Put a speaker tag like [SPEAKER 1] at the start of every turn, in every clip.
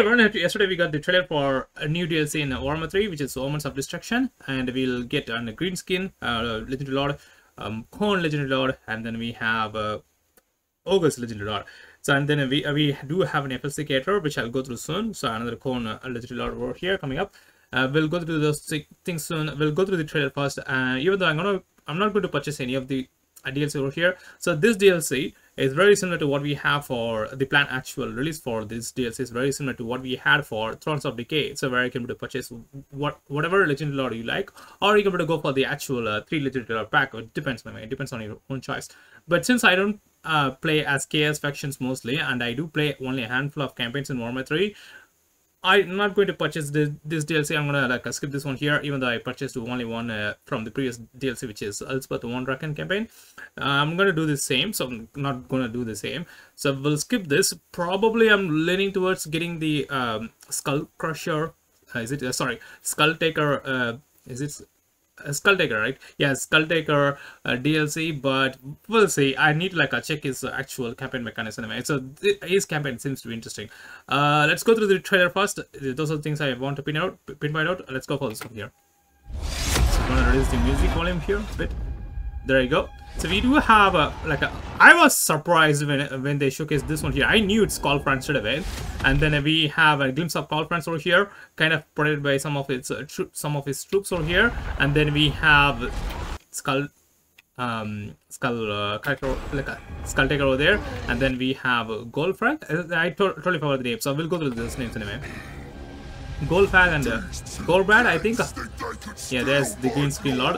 [SPEAKER 1] everyone, yesterday we got the trailer for a new DLC in Warhammer 3, which is Omens of Destruction, and we'll get on a green skin, Legendary Lord, Khorne Legendary Lord, and then we have August Legendary Lord. So and then we do have an FLC cater, which I'll go through soon. So another Khorne Legendary Lord over here coming up. We'll go through those things soon. We'll go through the trailer first. Even though I'm not going to purchase any of the DLC over here. So this DLC is very similar to what we have for the planned actual release for this DLC. Is very similar to what we had for Thrones of Decay. So where you can be able to purchase whatever Legendary Lord you like, or you can be able to go for the actual 3 Legendary Lord pack. It depends, man. It depends on your own choice. But since I don't play as KS factions mostly, and I do play only a handful of campaigns in Warhammer 3, I'm not going to purchase this DLC. I'm gonna skip this one here, even though I purchased only one from the previous DLC, which is Elspeth Von Draken campaign. I'm gonna do the same, so I'm not gonna do the same. So we'll skip this. Probably I'm leaning towards getting the Skull Crusher. Skull Taker? Is it Skull Taker, right? Yeah, Skull Taker DLC, but we'll see. I need to check his actual campaign mechanism anyway. So his campaign seems to be interesting. Let's go through the trailer first. Those are the things I want to pinpoint out. Let's go for this one here. So I'm gonna reduce the music volume here a bit. There you go. So we do have I was surprised when they showcased this one here. I knew it's Karl Franz straight away, and then we have a glimpse of Karl Franz over here, kind of protected by some of his troops over here, and then we have Skull Taker over there, and then we have Golfrag. I totally forgot the name, so we'll go through those names anyway. Golfag and Golbrad, I think. Yeah, there's the green screen lord.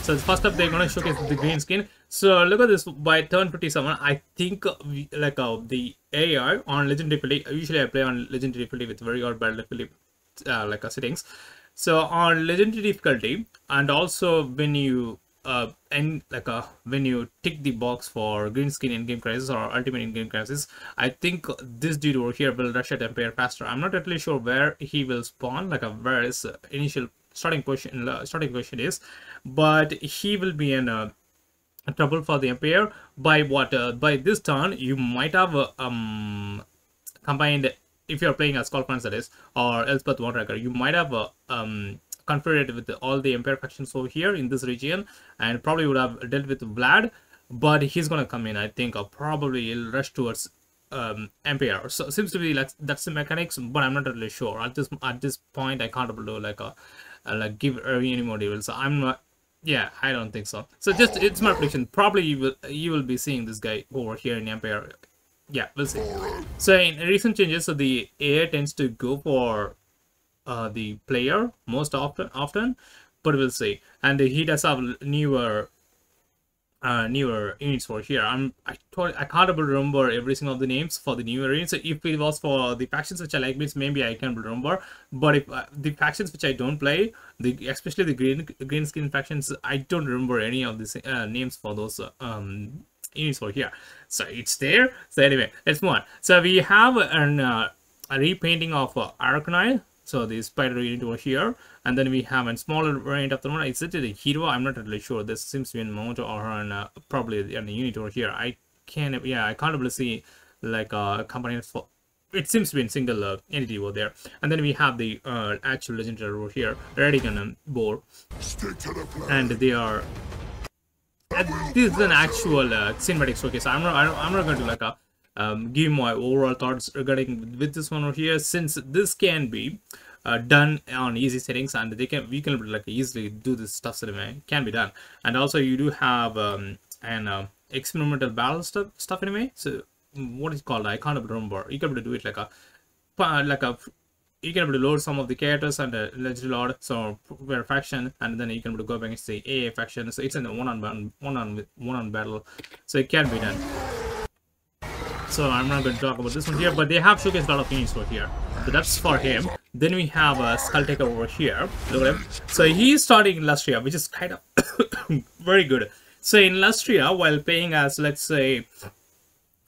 [SPEAKER 1] So first up, they're gonna showcase the green skin. So look at this. By turn 57, I think the AI on Legendary difficulty. Usually I play on Legendary difficulty with very odd battle difficulty settings. So on Legendary difficulty, and also when you when you tick the box for green skin in Game Crisis or Ultimate in Game Crisis, I think this dude over here will rush at Empire faster. I'm not really sure where he will spawn, where his initial starting position is, but he will be in trouble for the Empire. By this turn you might have combined, if you're playing as Karl Franz, that is, or Elspeth Von Draken, you might have confederated with all the Empire factions over here in this region, and probably would have dealt with Vlad, but he's gonna come in, I think, or probably he'll rush towards Empire. So it seems to be that's the mechanics, but I'm not really sure at this point. I can't do give any more details. So I'm not. Yeah, I don't think so. So just it's my prediction. Probably you will be seeing this guy over here in Empire. Yeah, we'll see. So in recent changes, so the AI tends to go for the player most often, but we'll see. And he does have newer units for here. I can't remember every single of the names for the newer units. So if it was for the factions which I like, maybe I can remember. But if the factions which I don't play, especially the green skin factions, I don't remember any of the names for those units for here. So it's there. So anyway, let's move on. So we have a repainting of Arcanine. So the spider unit over here, and then we have a smaller variant of the one. Is it a hero? I'm not really sure. This seems to be in Moto or probably in the unit over here. I can't really see a company for. It seems to be in single entity over there. And then we have the actual legendary over here, Radigan and Boar, and they are. This is an actual cinematic showcase. I'm not going to give my overall thoughts regarding with this one over here, since this can be done on easy settings, and we can easily do this stuff anyway. Can be done. And also you do have an experimental battle stuff anyway. So what is it called? I can't remember. You can do it you can load some of the characters and Legendary Lord, so per faction, and then you can go back against the AA faction. So it's a one-on battle, so it can be done. So I'm not going to talk about this one here, but they have showcased a lot of units over here. So that's for him. Then we have a Skull Taker over here. Look at him. So he's starting in Lustria, which is kind of very good. So in Lustria, while playing as, let's say,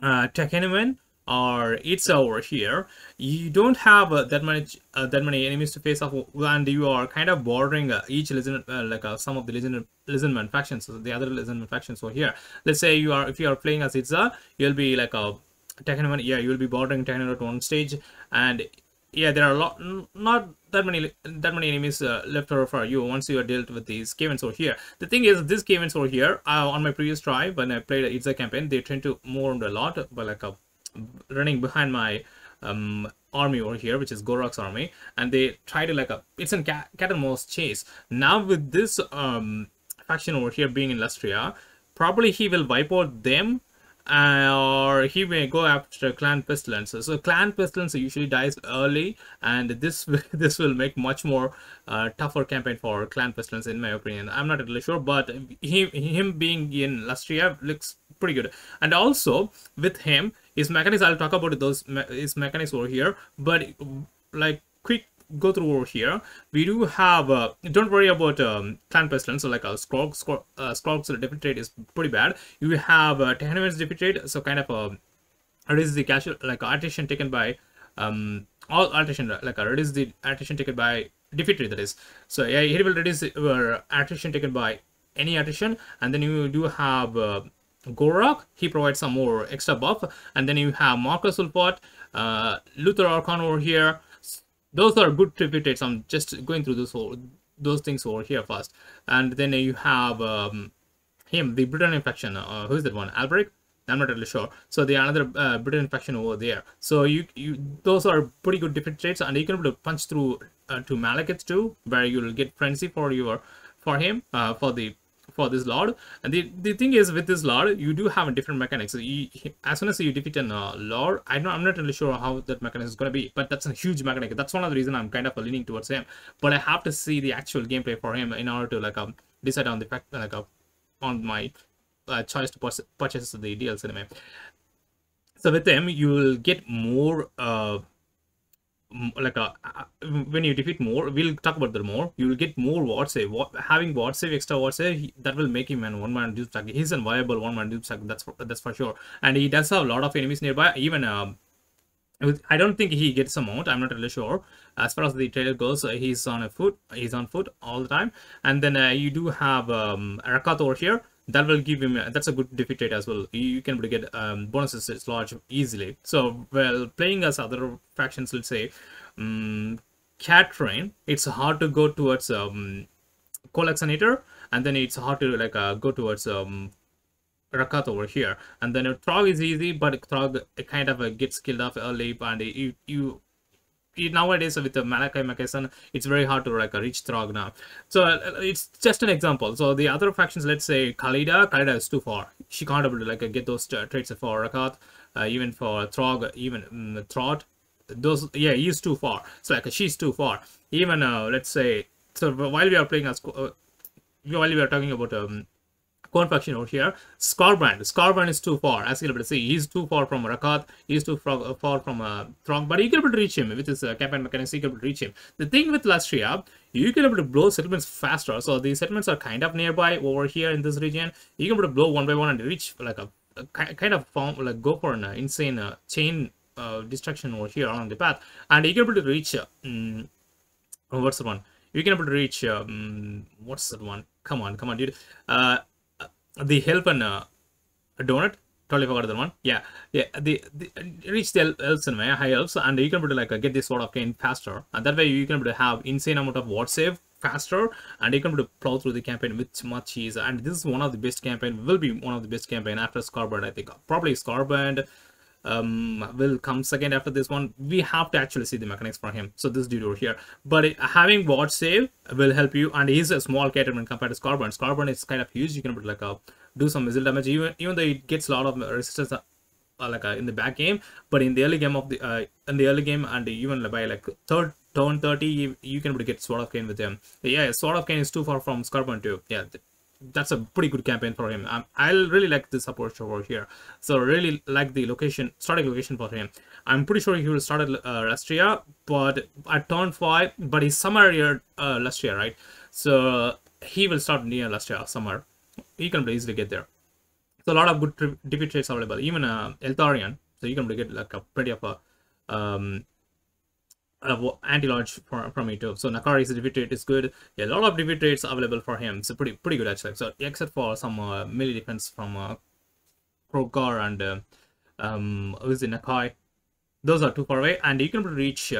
[SPEAKER 1] Tekeniman or Itza over here, you don't have that many enemies to face off, and you are kind of bordering each legend, some of the Lizardman factions, so the other Lizardman factions over here. Let's say if you are playing as Itza, you'll be Technoman, yeah, you will be bordering Technoman at one stage, and yeah, there are a lot, not that many enemies left over for you once you are dealt with these caverns over here. The thing is, these caverns over here, on my previous try when I played Itza campaign, they tend to move around a lot, but like running behind my army over here, which is Gorak's army, and they try to like it's in cat and mouse chase. Now with this faction over here being in Lustria, probably he will wipe out them, or he may go after Clan Pestilence. So Clan Pestilence usually dies early, and this this will make much more tougher campaign for Clan Pestilence, in my opinion. I'm not really sure, but him being in Lustria looks pretty good. And also with him, his mechanics, I'll talk about his mechanics over here, but like quick go through over here, we do have don't worry about Clan Pestilence. So like a Skrog's defeat rate is pretty bad. You have Tehran's defeat rate, so kind of reduce the casual like attrition taken by all attrition, like reduce the attrition taken by defeat rate, that is. So yeah, it will reduce your attrition taken by any attrition. And then you do have Gorak, he provides some more extra buff. And then you have Marcus Ulfot, Luther Archon over here. Those are good defeat rates. I'm just going through those things over here first. And then you have him, the Britannian faction. Who's that one? Alberic? I'm not really sure. So the another Britannian faction over there. So you those are pretty good defeat rates, and you can be able to punch through to Malekith too, where you'll get frenzy for him for this lord. And the thing is, with this lord, you do have a different mechanics. So as soon as you defeat a lord, I'm not really sure how that mechanism is going to be, but that's a huge mechanic. That's one of the reasons I'm kind of leaning towards him. But I have to see the actual gameplay for him in order to like decide on the fact like on my choice to purchase the DLC anyway. So with them, you will get more like when you defeat more, we'll talk about that more, you will get more ward save. Having ward save, extra ward save, that will make him an one-man dupe stack. He's a viable one-man dupe stack, that's for sure. And he does have a lot of enemies nearby. Even I don't think he gets a mount, I'm not really sure. As far as the trailer goes, he's on foot all the time. And then you do have Rakath over here. That will give him, that's a good defeat rate as well. You can get bonuses it's large easily. So well, playing as other factions, let's say Catherine, it's hard to go towards Colaxinator, and then it's hard to like go towards Rakath over here. And then Throg is easy, but Throg kind of gets killed off early, and nowadays with the Malachi Makasan, it's very hard to like reach Throg now. So it's just an example. So the other factions, let's say Khalida is too far. She can't able to like get those traits for Rakath, even for Throg, even Throt. Those, yeah, he's too far. So like she's too far. Even let's say, so while we are playing as while we are talking about Khorne faction over here, Skarbrand is too far. As you're able to see, he's too far from Rakath, he's too far from Throg, but you can able to reach him with his campaign mechanics. You can able to reach him. The thing with Lustria, you can able to blow settlements faster. So the settlements are kind of nearby over here in this region. You can able to blow one by one and reach like a kind of form, like go for an insane chain destruction over here along the path. And you can able to reach what's the one? You can able to reach what's that one? Come on, dude. The help and donut, totally forgot that one. Yeah, the reach the elves and high elves, and you can able to like get this Sword of Cain faster, and that way you can able to have insane amount of ward save faster, and you can able to plow through the campaign with much ease. And this is one of the best campaign, will be one of the best campaign after Skarbrand. I think probably Skarbrand will come second after this one. We have to actually see the mechanics for him. So this dude over here, but having ward save will help you, and he's a small caterpillar compared to Skarbrand. Skarbrand is kind of huge. You can like do some missile damage, even though it gets a lot of resistance in the back game, but in the early game of the and even by like third turn 30, you can get Sword of Cain with him. Yeah, Sword of Cain is too far from Skarbrand too. Yeah, that's a pretty good campaign for him. I really like this approach over here. So really like the starting location for him. I'm pretty sure he will start at Lustria, but at turn 5, but he's somewhere near Lustria, right? So he will start near Lustria somewhere. He can easily get there. So a lot of good defeat traits available. Even Eltharion, so you can get like a pretty of a anti-launch from it too. So Nakari's defeat rate is good. Yeah, a lot of defeat rates available for him. So pretty good actually. So except for some melee defense from Krogar and who's in Nakai. Those are too far away, and you can reach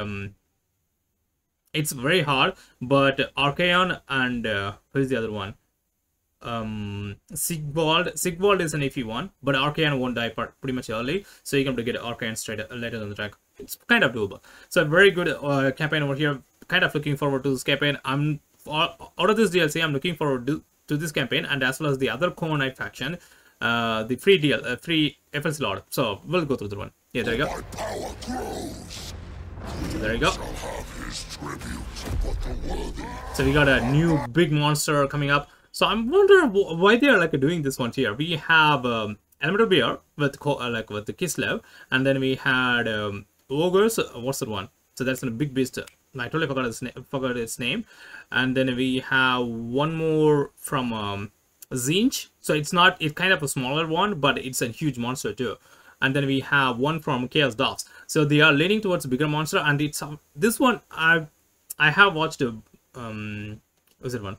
[SPEAKER 1] it's very hard, but Archaon and who's the other one? Sigvald is an iffy one, but Archaon won't die pretty much early, so you can get Archaon straight later on the track. It's kind of doable. So a very good campaign over here. Kind of looking forward to this campaign. I'm out of this DLC. I'm looking forward to this campaign, and as well as the other Khorne Knight faction, the free FS Lord. So we'll go through the one. Yeah, there you go. So there you go. So we got a new big monster coming up. So I'm wondering why they are like doing this one here. We have Elemental Bear with the Kislev, and then we had ogres. What's that one? So that's a big beast. I totally forgot its name. And then we have one more from Tzeentch. So it's kind of a smaller one, but it's a huge monster too. And then we have one from Chaos Dogs. So they are leaning towards a bigger monster, and it's this one I have watched what's that one?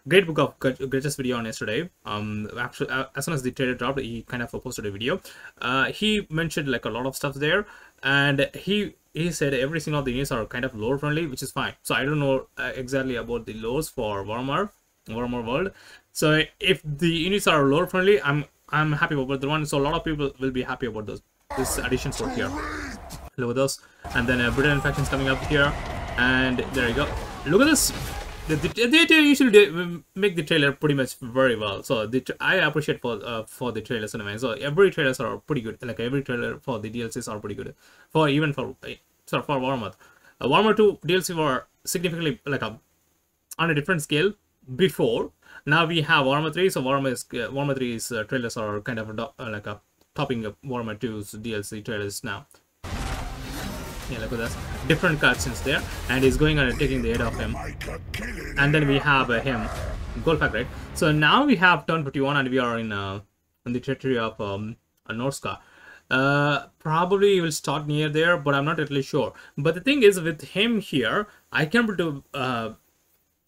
[SPEAKER 1] Great Book of Grudges video on yesterday. Actually, as soon as the trailer dropped, he kind of posted a video. He mentioned like a lot of stuff there, and he said every single of the units are kind of lore friendly, which is fine. So I don't know exactly about the lores for Warhammer World. So if the units are lore friendly, I'm happy about the one. So a lot of people will be happy about this additions over here. Look at those, and then Britain factions coming up here, and there you go. Look at this. They usually make the trailer pretty much very well, so I appreciate for the trailers anyway. So every trailers are pretty good. Like every trailer for the DLCs are pretty good. For Warhammer, Warhammer 2 DLC were significantly like on a different scale before. Now we have Warhammer 3, so Warhammer 3's trailers are kind of topping up Warhammer 2's DLC trailers now. Yeah, look at that. Different cutscenes there, and he's going and taking the head of him. And then we have him, Golfak, right? So now we have turn 51, and we are in the territory of Norsca. Probably will start near there, but I'm not really sure. But the thing is, with him here, I can able to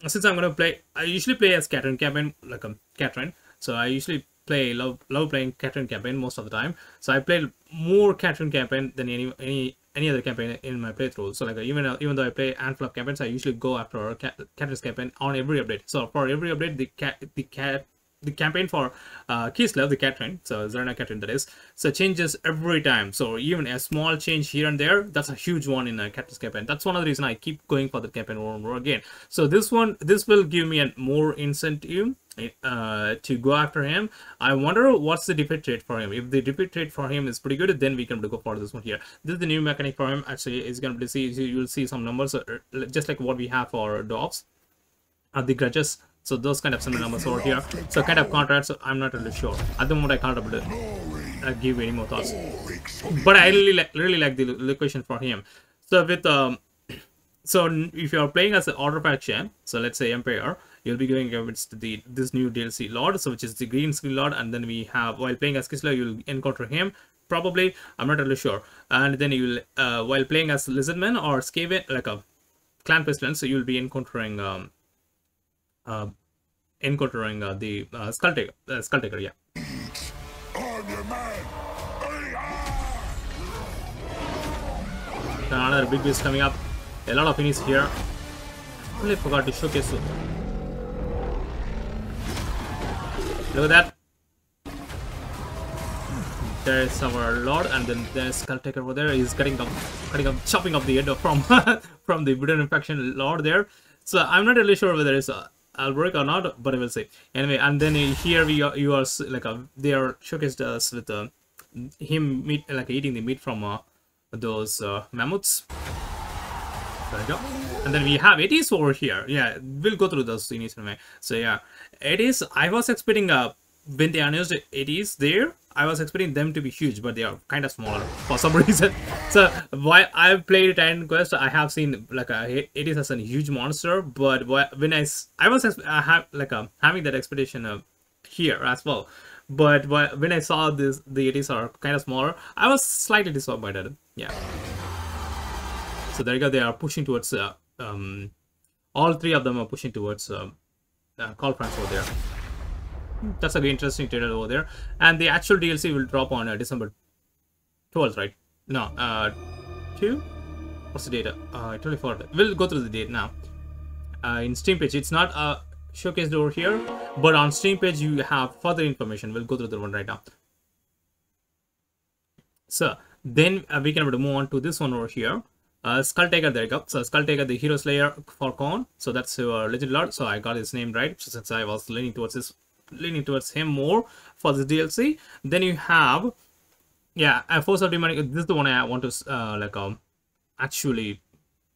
[SPEAKER 1] since I'm gonna play. I usually play as Catherine campaign, like a Catherine. So I usually love playing Catherine campaign most of the time. So I played more Catherine campaign than any other campaign in my playthrough. So like even though I play handful of campaigns, I usually go after Catherine's campaign on every update. So for every update, the campaign for Kislev, the Catherine, so Zerna Catherine that is, so changes every time. So even a small change here and there, that's a huge one in Catherine's campaign. That's one of the reasons I keep going for the campaign over and over again. So this will give me a more incentive to go after him. I wonder what's the defeat rate for him. If the defeat rate for him is pretty good, then we can go for this one here. This is the new mechanic for him. Actually, it's gonna be you'll see some numbers just like what we have for dogs at the grudges. So those kind of similar numbers over here. So kind of contracts. I'm not really sure at the moment. I can't able to give any more thoughts. But I really like the location for him. So with so if you are playing as an order faction, so let's say Empire, you'll be going against this new DLC Lord, so which is the green screen Lord, and then we have, while playing as Kislev, you'll encounter him probably. I'm not really sure. And then you'll while playing as Lizardman or Skaven, like a Clan Pestilence, so you'll be encountering the Skulltaker, yeah. Another big beast coming up. A lot of finishes here. I really forgot to showcase. Look at that. There is our Lord, and then there's Skulltaker over there. He's chopping up the head from from the Britain faction Lord there. So I'm not really sure whether it's Alberic or not, but I will say anyway. And then here you are like they are showcased us with him eating the meat from those mammoths. There we go. And then we have Etis over here. Yeah, we'll go through those scenes anyway. So yeah, Etis, I was expecting when they announced Etis there, I was expecting them to be huge, but they are kind of smaller for some reason. So while I've played Titan Quest, I have seen like Etis as a huge monster, but when I was having that expectation here as well. But when I saw the Etis are kind of smaller, I was slightly disappointed. Yeah. So there you go. They are pushing towards all three of them are pushing towards Call France over there. That's a very interesting trailer over there. And the actual DLC will drop on December 12th, right? No, 2. What's the date? I totally forgot. We'll go through the date now. In Steam page, it's not showcased over here, but on Steam page you have further information. We'll go through the one right now. So then we can move on to this one over here. Skull Taker, there you go. So Skull Taker, the Hero Slayer for Khorne. So that's your Legend Lord. So I got his name right since I was leaning towards him more for this DLC. Then you have, yeah, Force of Demonic. This is the one I want to actually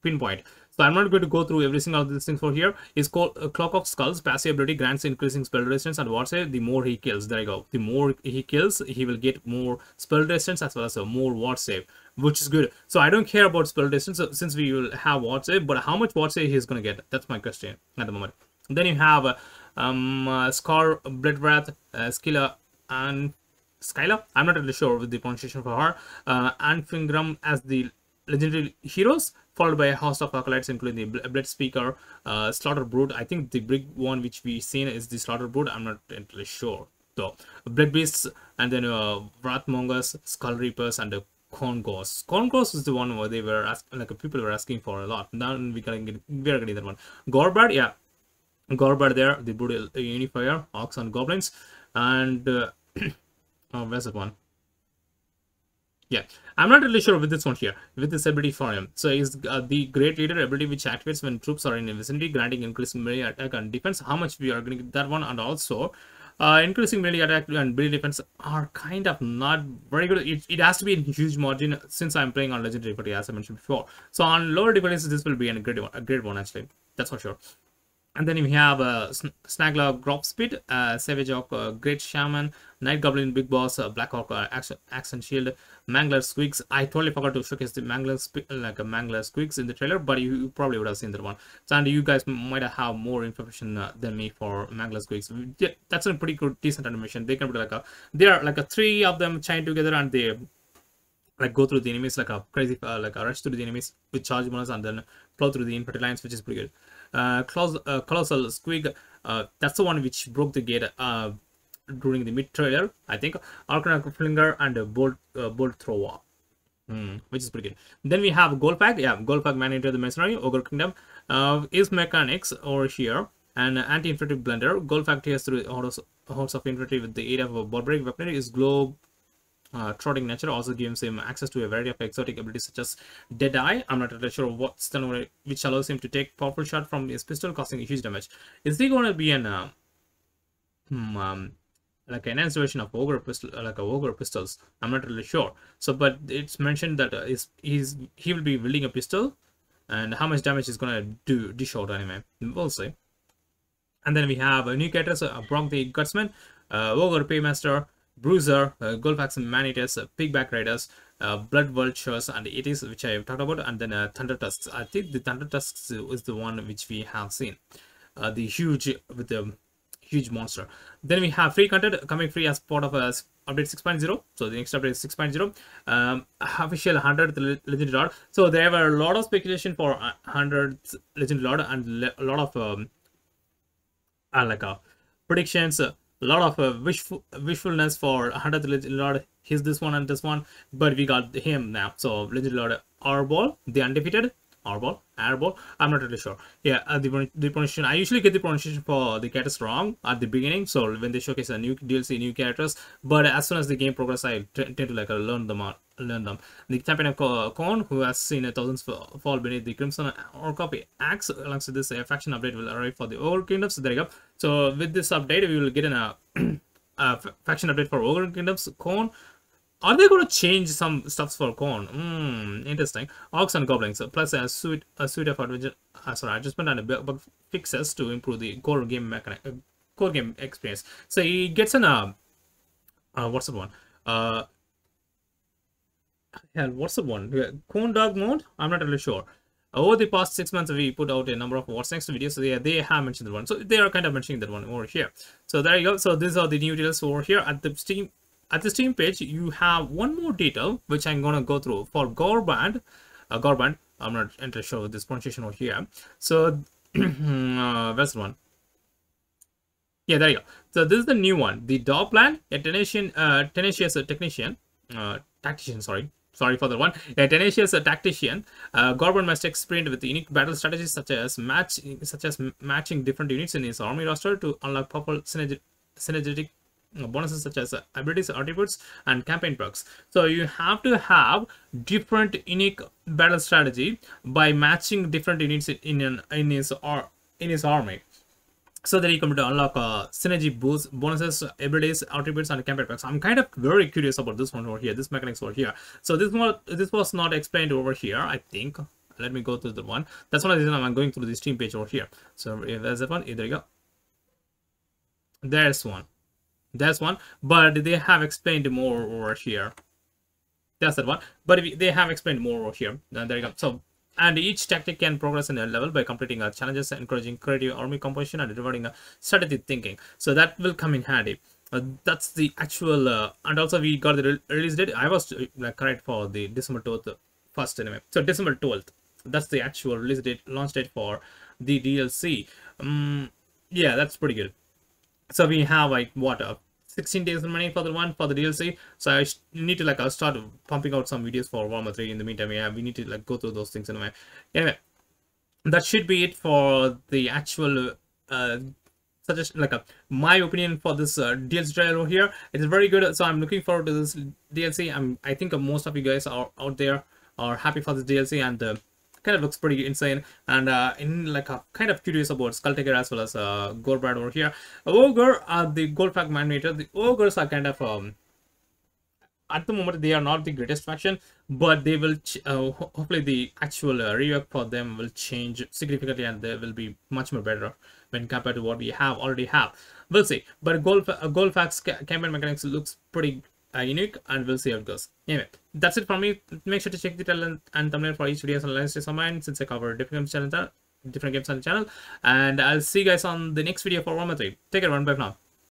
[SPEAKER 1] pinpoint. So I'm not going to go through every single of these things for here. It's called Clock of Skulls. Passive ability grants increasing spell resistance and ward save the more he kills. There you go. The more he kills, he will get more spell resistance as well as a more ward save, which is good. So I don't care about spell resistance since we will have ward save, but how much ward save he's going to get? That's my question at the moment. Then you have Scar, Bloodwrath, Skilla, and Skyla. I'm not really sure with the pronunciation for her. And Fingram as the legendary heroes, followed by a host of acolytes including the Blood Speaker, Slaughter Brood. I think the big one which we seen is the Slaughter Brood. I'm not entirely sure. So Blood Beasts, and then Wrathmongers, Skull Reapers, and the Khorne Ghosts. Khorne Ghosts is the one where they were people were asking for a lot. Now we are getting that one. Gorbad, yeah, Gorbad there, the Brutal Unifier, Orcs and Goblins, and where's that one? Yeah, I'm not really sure with this one here, with this ability for him. So he's the Great Leader ability, which activates when troops are in the vicinity, granting increasing melee attack and defense. How much we are going to get that one, and also increasing melee attack and melee defense are kind of not very good. It has to be in huge margin since I'm playing on legendary difficulty, as I mentioned before. So on lower difficulties, this will be a great one actually. That's for sure. And then we have Snagla Grobspit, Savage Orc, Great Shaman, Night Goblin, Big Boss, Black Orc, Accent Shield, Mangler Squeaks. I totally forgot to showcase the Mangler Squeaks in the trailer, but you probably would have seen that one. So, and you guys might have more information than me for Mangler Squeaks. Yeah, that's a pretty good, decent animation. They can be they are like a 3 of them chained together, and they go through the enemies like a crazy, rush through the enemies with charge bonus and then plow through the infantry lines, which is pretty good. Colossal Squig, that's the one which broke the gate during the mid trailer, I think. Arcana Flinger and Bolt Thrower, which is pretty good. Then we have Golfag, yeah, Golfag Manager the Mercenary, Ogre Kingdom, is mechanics over here, and anti-infantry blender. Golfag tears through hordes of infantry with the aid of a barbaric weaponry. Is globe trotting nature also gives him access to a variety of exotic abilities such as Deadeye. I'm not really sure what's the one which allows him to take powerful shot from his pistol, causing huge damage. Is he going to be an like an enhanced version of Ogre pistol, like a Ogre pistols? I'm not really sure. So, but it's mentioned that he will be wielding a pistol, and how much damage is going to dish out anyway. We'll see. And then we have new characters: Brock the Gutsman, Ogre Paymaster, Bruiser, Golfax Manitus, Pigback Riders, Blood Vultures, and Itis, which I have talked about, and then Thunder Tusks. I think the Thunder Tusks is the one which we have seen, the huge with the huge monster. Then we have free content coming free as part of update 6.0. So the next update is 6.0. Official 100th Legend Lord. So there were a lot of speculation for 100th Legend Lord and a lot of predictions. A lot of wishfulness for 100th Legend Lord. He's this one and this one, but we got him now. So Legend Lord Arbol, the undefeated. Arbol. I'm not really sure. Yeah, the pronunciation. I usually get the pronunciation for the characters wrong at the beginning. So when they showcase a new DLC, new characters, but as soon as the game progresses, I tend to learn them. The champion of Khorne, who has seen thousands fall beneath the Crimson Orc axe, alongside this faction update will arrive for the Ogre Kingdoms. So there you go. So with this update, we will get a faction update for Ogre Kingdoms, Khorne. Are they going to change some stuff for Khorne? Interesting. Orcs and Goblins, plus a suite of adjustment and bug fixes to improve the core game experience. So he gets an what's the one? What's the one? Khorne Dog mode? I'm not really sure. Over the past 6 months, we put out a number of What's Next videos. So yeah, they have mentioned that one. So they are kind of mentioning that one over here. So there you go. So these are the new details over here at the Steam. At the Steam page, you have one more detail which I'm gonna go through for Gorband. Gorband. I'm not entirely sure with this pronunciation over here. So where's the one? Yeah, there you go. So this is the new one. The Dog Plan, a tenacious technician. tactician, sorry for the one. A tenacious tactician, Gorbon must experiment with unique battle strategies such as matching different units in his army roster to unlock powerful synergetic bonuses such as abilities, attributes, and campaign perks. So you have to have different unique battle strategy by matching different units in his army, so that you can unlock synergy boosts, bonuses, abilities, attributes, and campaign perks. I'm kind of very curious about this one over here, this mechanics over here. So this was not explained over here, I think. Let me go through the one. That's one of the reason I'm going through this team page over here. So there's that one. There you go. There's one, but they have explained more over here. That's that one, but they have explained more over here. There you go. So, and each tactic can progress in a level by completing challenges, encouraging creative army composition, and rewarding strategic thinking. So that will come in handy. That's the actual, and also we got the release date. I was correct for the December 12th first anyway. So December 12th, that's the actual release date, launch date for the DLC. Yeah, that's pretty good. So we have like what 16 days remaining for the DLC. So I need to I'll start pumping out some videos for Warhammer 3 in the meantime. Yeah, we need to go through those things anyway. Anyway, that should be it for the actual suggestion, my opinion for this DLC trailer over here. It is very good, so I'm looking forward to this DLC. I think most of you guys are out there are happy for this DLC, and kind of looks pretty insane, and kind of curious about Skulltaker as well as Gorebrand over here. Ogre, the Goldflag Magnator, the Ogres are kind of at the moment they are not the greatest faction, but they will hopefully the actual rework for them will change significantly, and they will be much more better when compared to what we already have. We'll see, but Goldflag's campaign mechanics looks pretty unique, and we'll see how it goes. Anyway, that's it from me. Make sure to check the title and thumbnail for each video and analysis of mine, since I cover different games on the channel, and I'll see you guys on the next video for Warhammer 3. Take care, everyone. Bye for now.